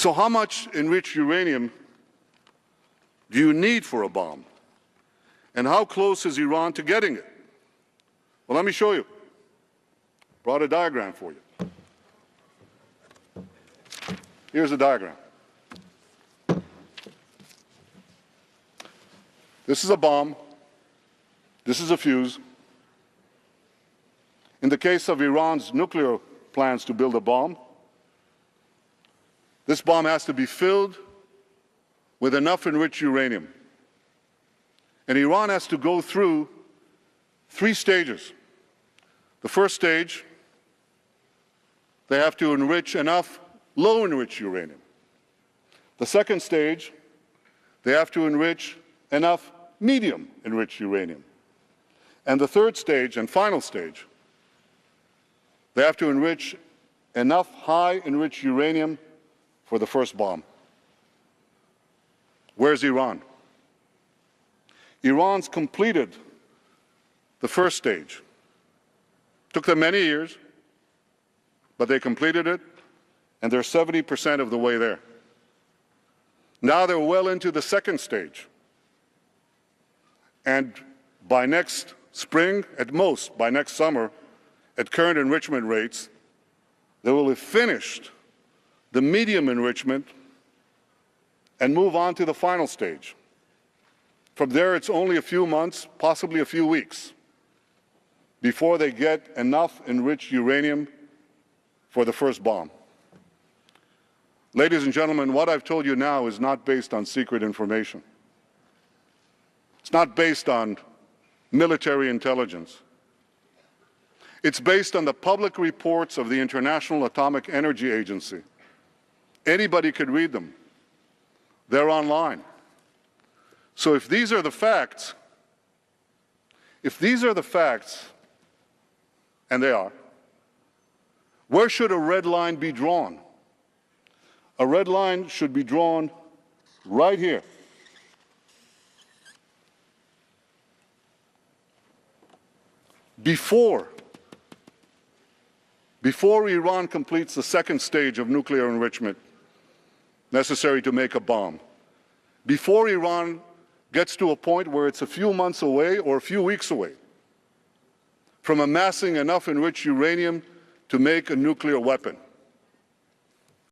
So how much enriched uranium do you need for a bomb? And how close is Iran to getting it? Well, let me show you. Brought a diagram for you. Here's a diagram. This is a bomb. This is a fuse. In the case of Iran's nuclear plans to build a bomb, this bomb has to be filled with enough enriched uranium. And Iran has to go through 3 stages. The first stage, they have to enrich enough low-enriched uranium. The second stage, they have to enrich enough medium-enriched uranium. And the third stage and final stage, they have to enrich enough high-enriched uranium for the first bomb. Where's Iran? Iran's completed the first stage. Took them many years, but they completed it, and they're 70% of the way there. Now they're well into the second stage. And by next spring, at most, by next summer, at current enrichment rates, they will have finished the medium enrichment and move on to the final stage. From there, it's only a few months, possibly a few weeks, before they get enough enriched uranium for the first bomb. Ladies and gentlemen, what I've told you now is not based on secret information. It's not based on military intelligence. It's based on the public reports of the International Atomic Energy Agency. Anybody could read them. They're online. So if these are the facts, and they are, where should a red line be drawn? A red line should be drawn right here. Before Iran completes the second stage of nuclear enrichment necessary to make a bomb, before Iran gets to a point where it's a few months away or a few weeks away from amassing enough enriched uranium to make a nuclear weapon,